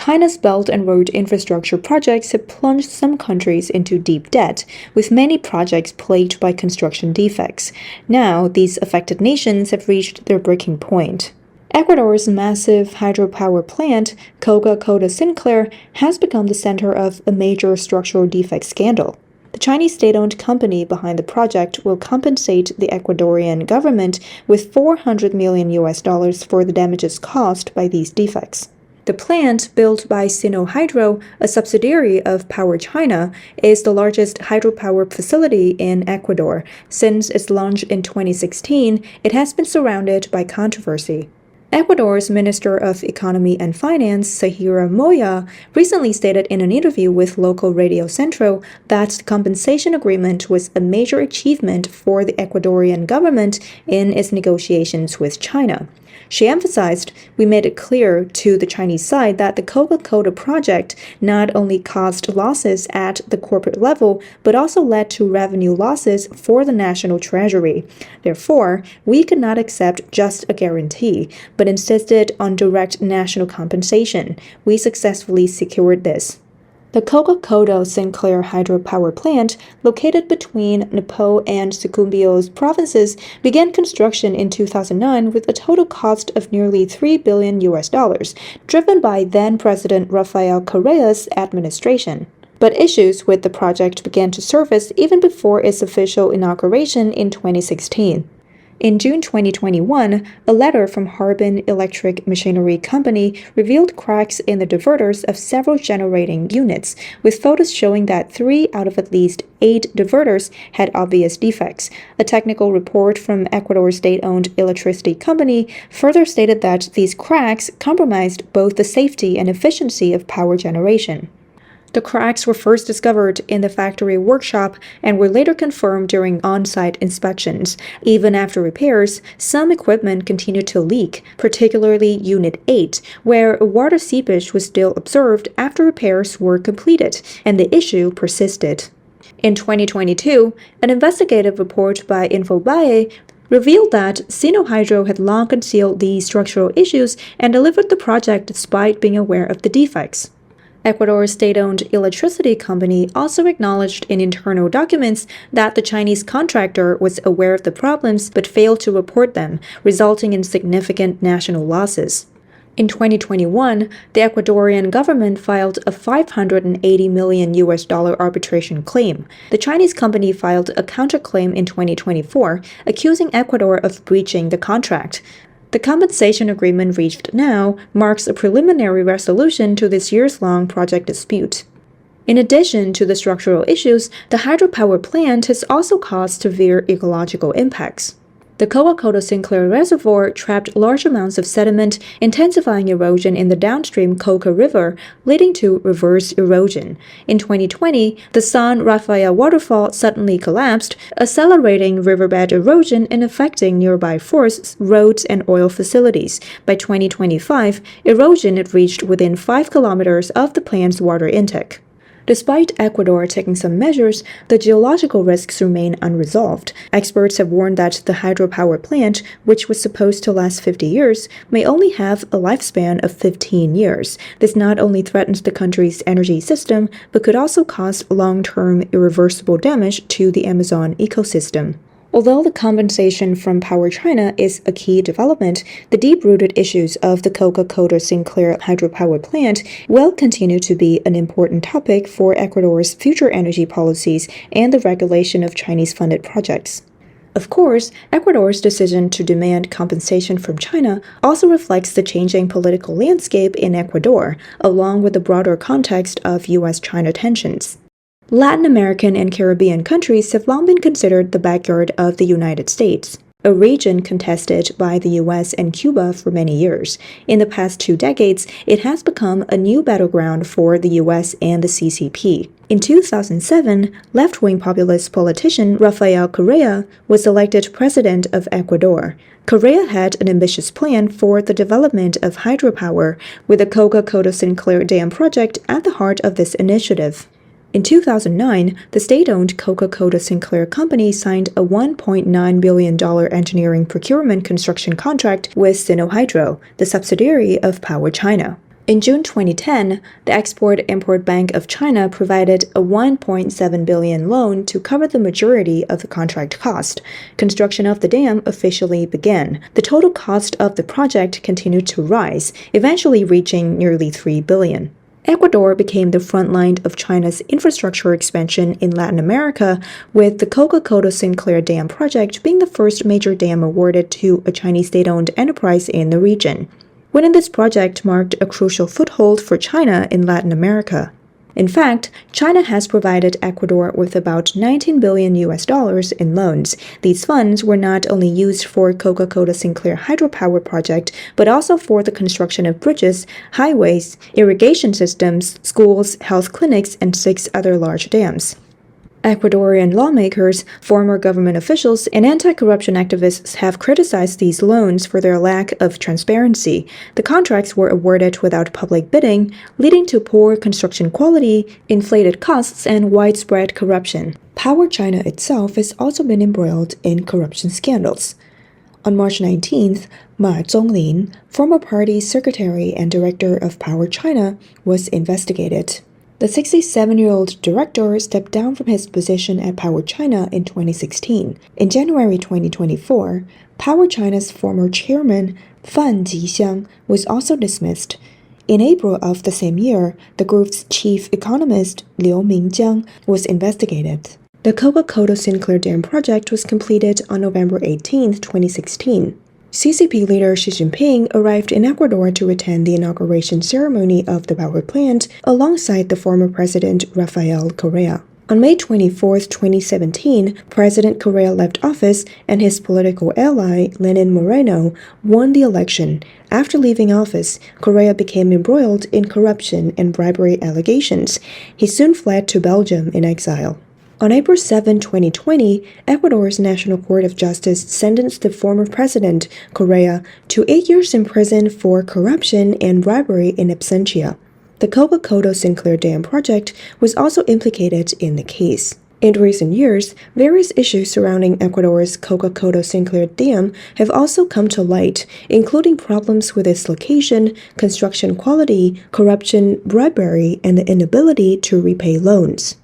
China's Belt and Road infrastructure projects have plunged some countries into deep debt, with many projects plagued by construction defects. Now, these affected nations have reached their breaking point. Ecuador's massive hydropower plant, Coca Codo Sinclair, has become the center of a major structural defect scandal. The Chinese state-owned company behind the project will compensate the Ecuadorian government with $400 million for the damages caused by these defects. The plant, built by Sinohydro, a subsidiary of Power China, is the largest hydropower facility in Ecuador. Since its launch in 2016, it has been surrounded by controversy. Ecuador's Minister of Economy and Finance, Sahira Moya, recently stated in an interview with local Radio Centro that the compensation agreement was a major achievement for the Ecuadorian government in its negotiations with China. She emphasized, "We made it clear to the Chinese side that the Coca Codo project not only caused losses at the corporate level, but also led to revenue losses for the national treasury. Therefore, we could not accept just a guarantee, but insisted on direct national compensation. We successfully secured this." The Coca Codo Sinclair hydropower plant, located between Nepal and Sucumbíos provinces, began construction in 2009 with a total cost of nearly $3 billion, driven by then-President Rafael Correa's administration. But issues with the project began to surface even before its official inauguration in 2016. In June 2021, a letter from Harbin Electric Machinery Company revealed cracks in the diverters of several generating units, with photos showing that 3 out of at least 8 diverters had obvious defects. A technical report from Ecuador's state-owned electricity company further stated that these cracks compromised both the safety and efficiency of power generation. The cracks were first discovered in the factory workshop and were later confirmed during on-site inspections. Even after repairs, some equipment continued to leak, particularly Unit 8, where water seepage was still observed after repairs were completed, and the issue persisted. In 2022, an investigative report by Infobae revealed that Sinohydro had long concealed these structural issues and delivered the project despite being aware of the defects. Ecuador's state-owned electricity company also acknowledged in internal documents that the Chinese contractor was aware of the problems but failed to report them, resulting in significant national losses. In 2021, the Ecuadorian government filed a $580 million arbitration claim. The Chinese company filed a counterclaim in 2024, accusing Ecuador of breaching the contract. The compensation agreement reached now marks a preliminary resolution to this years-long project dispute. In addition to the structural issues, the hydropower plant has also caused severe ecological impacts. The Coca Codo Sinclair reservoir trapped large amounts of sediment, intensifying erosion in the downstream Coca River, leading to reverse erosion. In 2020, the San Rafael waterfall suddenly collapsed, accelerating riverbed erosion and affecting nearby forests, roads, and oil facilities. By 2025, erosion had reached within 5 kilometers of the plant's water intake. Despite Ecuador taking some measures, the geological risks remain unresolved. Experts have warned that the hydropower plant, which was supposed to last 50 years, may only have a lifespan of 15 years. This not only threatens the country's energy system, but could also cause long-term irreversible damage to the Amazon ecosystem. Although the compensation from Power China is a key development, the deep-rooted issues of the Coca Codo Sinclair hydropower plant will continue to be an important topic for Ecuador's future energy policies and the regulation of Chinese-funded projects. Of course, Ecuador's decision to demand compensation from China also reflects the changing political landscape in Ecuador, along with the broader context of U.S.-China tensions. Latin American and Caribbean countries have long been considered the backyard of the United States, a region contested by the US and Cuba for many years. In the past 2 decades, it has become a new battleground for the US and the CCP. In 2007, left-wing populist politician Rafael Correa was elected president of Ecuador. Correa had an ambitious plan for the development of hydropower, with the Coca Codo Sinclair Dam project at the heart of this initiative. In 2009, the state-owned Coca Codo Sinclair company signed a $1.9 billion engineering procurement construction contract with Sinohydro, the subsidiary of Power China. In June 2010, the Export-Import Bank of China provided a 1.7 billion loan to cover the majority of the contract cost. Construction of the dam officially began. The total cost of the project continued to rise, eventually reaching nearly 3 billion. Ecuador became the front line of China's infrastructure expansion in Latin America, with the Coca Codo Sinclair Dam project being the first major dam awarded to a Chinese state-owned enterprise in the region. Winning this project marked a crucial foothold for China in Latin America. In fact, China has provided Ecuador with about $19 billion in loans. These funds were not only used for Coca Codo Sinclair hydropower project, but also for the construction of bridges, highways, irrigation systems, schools, health clinics, and 6 other large dams. Ecuadorian lawmakers, former government officials, and anti-corruption activists have criticized these loans for their lack of transparency. The contracts were awarded without public bidding, leading to poor construction quality, inflated costs, and widespread corruption. Power China itself has also been embroiled in corruption scandals. On March 19th, Ma Zhonglin, former party secretary and director of Power China, was investigated. The 67-year-old director stepped down from his position at Power China in 2016. In January 2024, Power China's former chairman, Fan Jixiang, was also dismissed. In April of the same year, the group's chief economist, Liu Mingjiang, was investigated. The Coca Codo Sinclair Dam project was completed on November 18, 2016. CCP leader Xi Jinping arrived in Ecuador to attend the inauguration ceremony of the power plant alongside the former president Rafael Correa. On May 24, 2017, President Correa left office and his political ally, Lenin Moreno, won the election. After leaving office, Correa became embroiled in corruption and bribery allegations. He soon fled to Belgium in exile. On April 7, 2020, Ecuador's National Court of Justice sentenced the former president, Correa, to 8 years in prison for corruption and bribery in absentia. The Coca Codo Sinclair Dam project was also implicated in the case. In recent years, various issues surrounding Ecuador's Coca Codo Sinclair Dam have also come to light, including problems with its location, construction quality, corruption, bribery, and the inability to repay loans.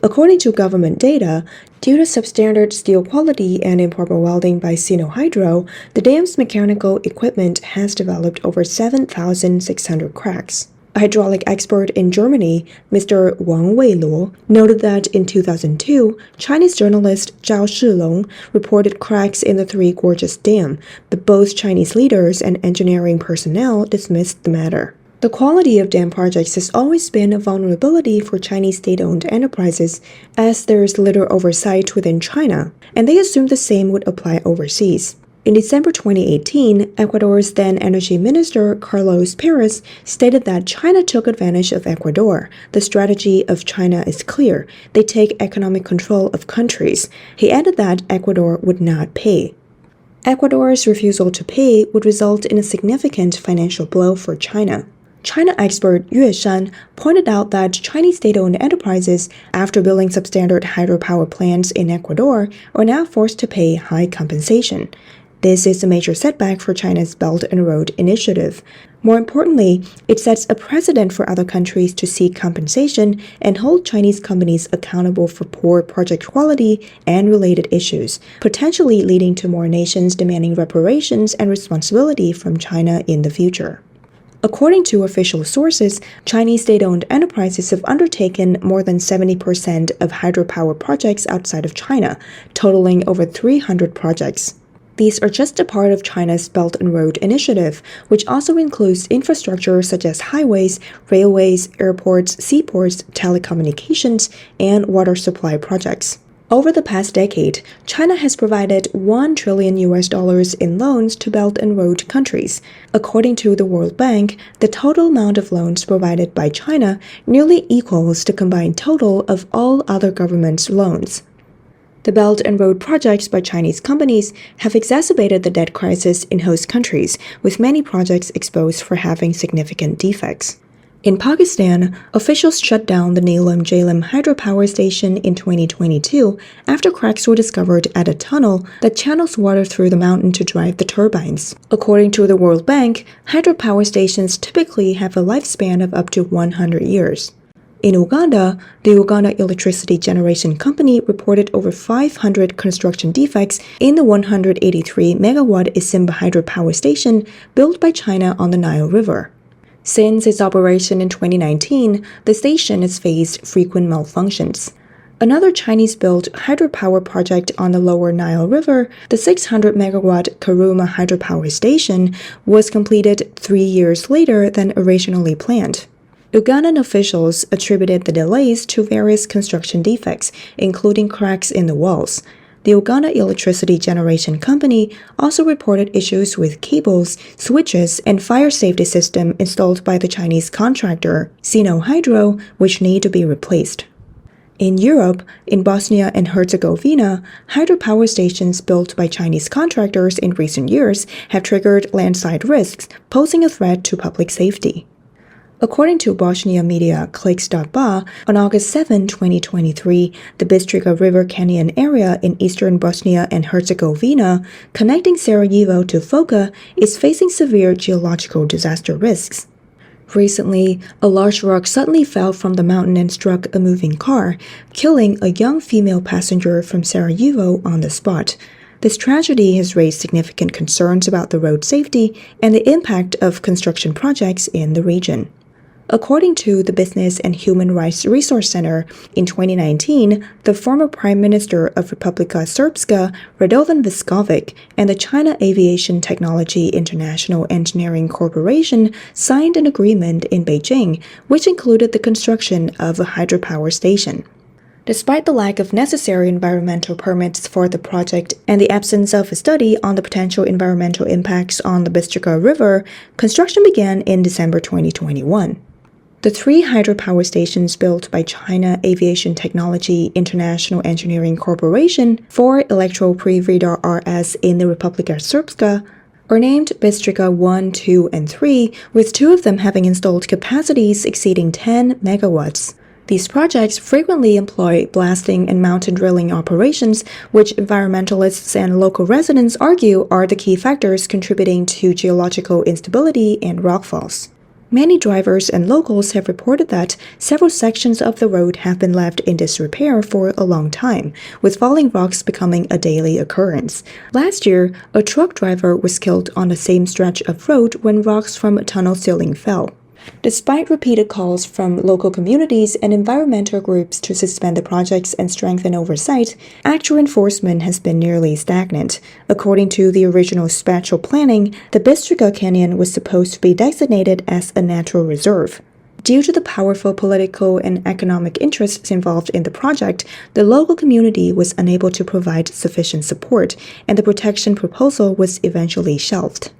According to government data, due to substandard steel quality and improper welding by Sino Hydro, the dam's mechanical equipment has developed over 7,600 cracks. A hydraulic expert in Germany, Mr. Wang Weiluo, noted that in 2002, Chinese journalist Zhao Shilong reported cracks in the Three Gorges Dam, but both Chinese leaders and engineering personnel dismissed the matter. The quality of dam projects has always been a vulnerability for Chinese state-owned enterprises, as there is little oversight within China, and they assumed the same would apply overseas. In December 2018, Ecuador's then Energy Minister Carlos Perez stated that China took advantage of Ecuador. The strategy of China is clear. They take economic control of countries. He added that Ecuador would not pay. Ecuador's refusal to pay would result in a significant financial blow for China. China expert Yue Shan pointed out that Chinese state-owned enterprises, after building substandard hydropower plants in Ecuador, are now forced to pay high compensation. This is a major setback for China's Belt and Road Initiative. More importantly, it sets a precedent for other countries to seek compensation and hold Chinese companies accountable for poor project quality and related issues, potentially leading to more nations demanding reparations and responsibility from China in the future. According to official sources, Chinese state-owned enterprises have undertaken more than 70% of hydropower projects outside of China, totaling over 300 projects. These are just a part of China's Belt and Road Initiative, which also includes infrastructure such as highways, railways, airports, seaports, telecommunications, and water supply projects. Over the past decade, China has provided $1 trillion in loans to Belt and Road countries. According to the World Bank, the total amount of loans provided by China nearly equals the combined total of all other governments' loans. The Belt and Road projects by Chinese companies have exacerbated the debt crisis in host countries, with many projects exposed for having significant defects. In Pakistan, officials shut down the Neelam Jhelum hydropower station in 2022 after cracks were discovered at a tunnel that channels water through the mountain to drive the turbines. According to the World Bank, hydropower stations typically have a lifespan of up to 100 years. In Uganda, the Uganda Electricity Generation Company reported over 500 construction defects in the 183-megawatt Isimba hydropower station built by China on the Nile River. Since its operation in 2019, the station has faced frequent malfunctions. Another Chinese-built hydropower project on the lower Nile River, the 600-megawatt Karuma hydropower station, was completed 3 years later than originally planned. Ugandan officials attributed the delays to various construction defects, including cracks in the walls. The Uganda Electricity Generation Company also reported issues with cables, switches, and fire safety system installed by the Chinese contractor, Sino Hydro, which need to be replaced. In Europe, in Bosnia and Herzegovina, hydropower stations built by Chinese contractors in recent years have triggered landslide risks, posing a threat to public safety. According to Bosnia media Clicks.ba, on August 7, 2023, the Bistrica River Canyon area in eastern Bosnia and Herzegovina, connecting Sarajevo to Foča, is facing severe geological disaster risks. Recently, a large rock suddenly fell from the mountain and struck a moving car, killing a young female passenger from Sarajevo on the spot. This tragedy has raised significant concerns about the road safety and the impact of construction projects in the region. According to the Business and Human Rights Resource Center, in 2019, the former Prime Minister of Republika Srpska, Radovan Viskovic, and the China Aviation Technology International Engineering Corporation signed an agreement in Beijing, which included the construction of a hydropower station. Despite the lack of necessary environmental permits for the project and the absence of a study on the potential environmental impacts on the Bistrica River, construction began in December 2021. The 3 hydropower stations built by China Aviation Technology International Engineering Corporation for Elektroprivreda RS in the Republika Srpska are named Bistrica 1, 2, and 3, with 2 of them having installed capacities exceeding 10 megawatts. These projects frequently employ blasting and mountain drilling operations, which environmentalists and local residents argue are the key factors contributing to geological instability and rockfalls. Many drivers and locals have reported that several sections of the road have been left in disrepair for a long time, with falling rocks becoming a daily occurrence. Last year, a truck driver was killed on the same stretch of road when rocks from a tunnel ceiling fell. Despite repeated calls from local communities and environmental groups to suspend the projects and strengthen oversight, actual enforcement has been nearly stagnant. According to the original spatial planning, the Bistrica Canyon was supposed to be designated as a natural reserve. Due to the powerful political and economic interests involved in the project, the local community was unable to provide sufficient support, and the protection proposal was eventually shelved.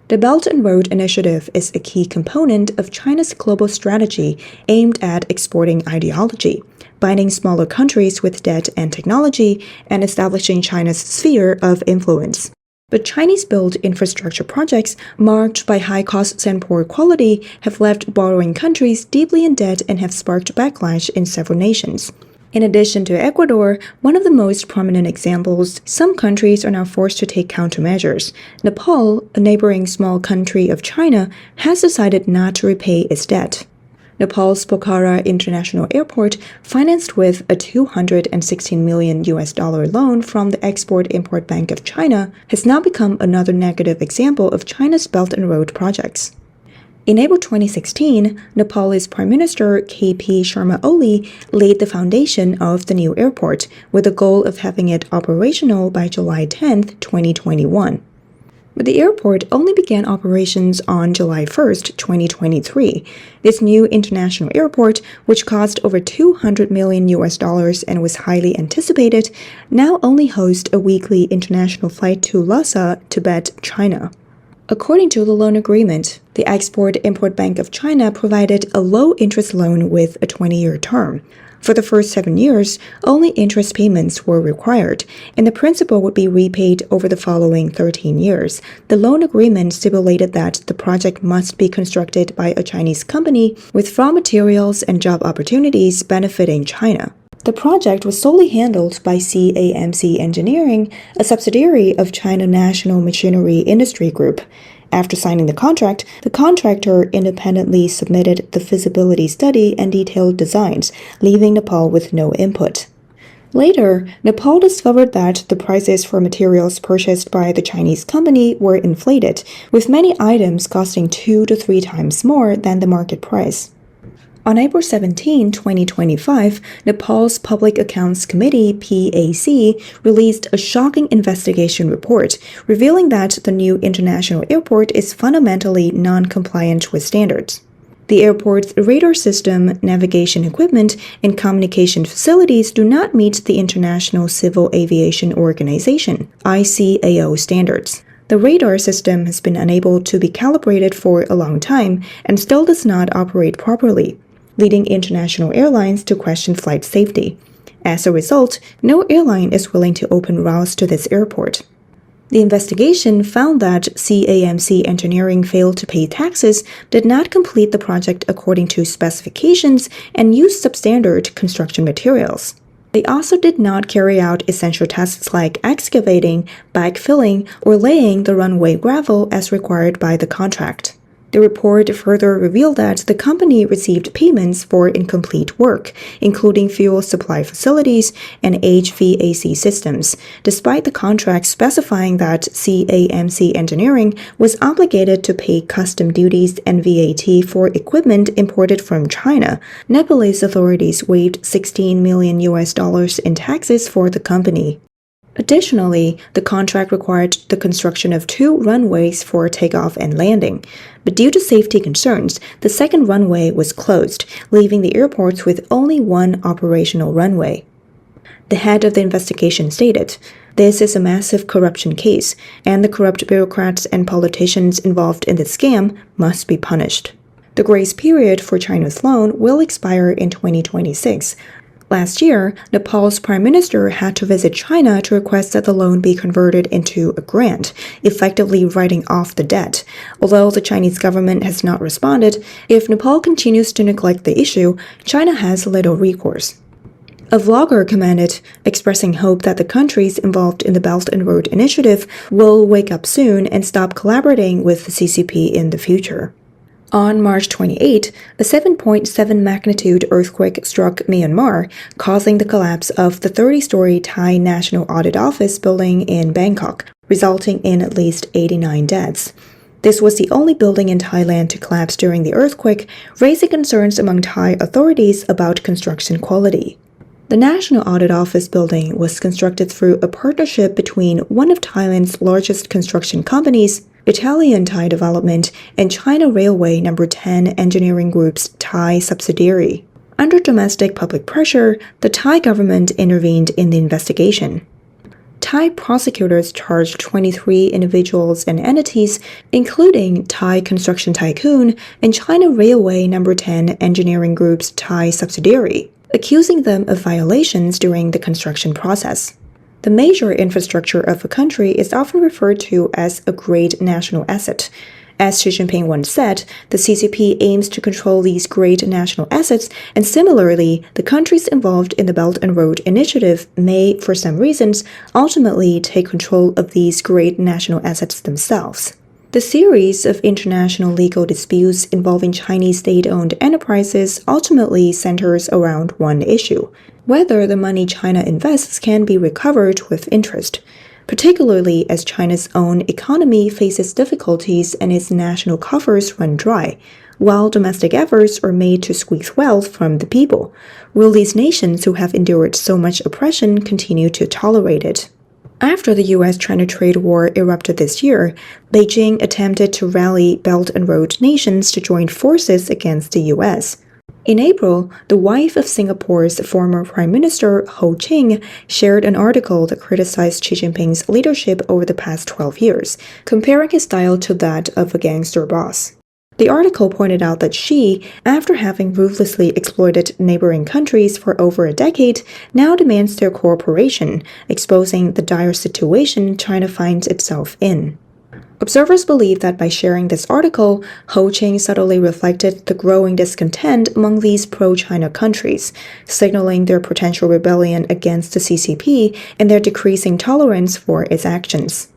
The Belt and Road Initiative is a key component of China's global strategy aimed at exporting ideology, binding smaller countries with debt and technology, and establishing China's sphere of influence. But Chinese-built infrastructure projects, marked by high costs and poor quality, have left borrowing countries deeply in debt and have sparked backlash in several nations. In addition to Ecuador, one of the most prominent examples, some countries are now forced to take countermeasures. Nepal, a neighboring small country of China, has decided not to repay its debt. Nepal's Pokhara International Airport, financed with a $216 million loan from the Export-Import Bank of China, has now become another negative example of China's Belt and Road projects. In April 2016, Nepal's Prime Minister KP Sharma Oli laid the foundation of the new airport, with the goal of having it operational by July 10, 2021. But the airport only began operations on July 1, 2023. This new international airport, which cost over $200 million and was highly anticipated, now only hosts a weekly international flight to Lhasa, Tibet, China. According to the loan agreement, The Export-Import Bank of China provided a low-interest loan with a 20-year term. For the first 7 years, only interest payments were required, and the principal would be repaid over the following 13 years. The loan agreement stipulated that the project must be constructed by a Chinese company with raw materials and job opportunities benefiting China. The project was solely handled by CAMC Engineering, a subsidiary of China National Machinery Industry Group. After signing the contract, the contractor independently submitted the feasibility study and detailed designs, leaving Nepal with no input. Later, Nepal discovered that the prices for materials purchased by the Chinese company were inflated, with many items costing 2 to 3 times more than the market price. On April 17, 2025, Nepal's Public Accounts Committee (PAC) released a shocking investigation report, revealing that the new international airport is fundamentally non-compliant with standards. The airport's radar system, navigation equipment, and communication facilities do not meet the International Civil Aviation Organization (ICAO) standards. The radar system has been unable to be calibrated for a long time and still does not operate properly, leading international airlines to question flight safety. As a result, no airline is willing to open routes to this airport. The investigation found that CAMC Engineering failed to pay taxes, did not complete the project according to specifications, and used substandard construction materials. They also did not carry out essential tasks like excavating, backfilling, or laying the runway gravel as required by the contract. The report further revealed that the company received payments for incomplete work, including fuel supply facilities and HVAC systems, despite the contract specifying that CAMC Engineering was obligated to pay custom duties and VAT for equipment imported from China. Nepalese authorities waived $16 million in taxes for the company. Additionally, the contract required the construction of 2 runways for takeoff and landing, but due to safety concerns, the second runway was closed, leaving the airports with only 1 operational runway. The head of the investigation stated, "This is a massive corruption case, and the corrupt bureaucrats and politicians involved in this scam must be punished." The grace period for China's loan will expire in 2026. Last year, Nepal's prime minister had to visit China to request that the loan be converted into a grant, effectively writing off the debt. Although the Chinese government has not responded, if Nepal continues to neglect the issue, China has little recourse. A vlogger commented, expressing hope that the countries involved in the Belt and Road Initiative will wake up soon and stop collaborating with the CCP in the future. On March 28, a 7.7 magnitude earthquake struck Myanmar, causing the collapse of the 30-story Thai National Audit Office building in Bangkok, resulting in at least 89 deaths. This was the only building in Thailand to collapse during the earthquake, raising concerns among Thai authorities about construction quality. The National Audit Office building was constructed through a partnership between one of Thailand's largest construction companies, Italian Thai Development, and China Railway No. 10 Engineering Group's Thai subsidiary. Under domestic public pressure, the Thai government intervened in the investigation. Thai prosecutors charged 23 individuals and entities, including Thai Construction Tycoon and China Railway No. 10 Engineering Group's Thai subsidiary, accusing them of violations during the construction process. The major infrastructure of a country is often referred to as a great national asset. As Xi Jinping once said, the CCP aims to control these great national assets, and similarly, the countries involved in the Belt and Road Initiative may, for some reasons, ultimately take control of these great national assets themselves. The series of international legal disputes involving Chinese state-owned enterprises ultimately centers around one issue: whether the money China invests can be recovered with interest, particularly as China's own economy faces difficulties and its national coffers run dry, while domestic efforts are made to squeeze wealth from the people. Will these nations who have endured so much oppression continue to tolerate it? After the US-China trade war erupted this year, Beijing attempted to rally Belt and Road nations to join forces against the US. In April, the wife of Singapore's former Prime Minister Ho Ching shared an article that criticized Xi Jinping's leadership over the past 12 years, comparing his style to that of a gangster boss. The article pointed out that Xi, after having ruthlessly exploited neighboring countries for over a decade, now demands their cooperation, exposing the dire situation China finds itself in. Observers believe that by sharing this article, Ho Ching subtly reflected the growing discontent among these pro-China countries, signaling their potential rebellion against the CCP and their decreasing tolerance for its actions.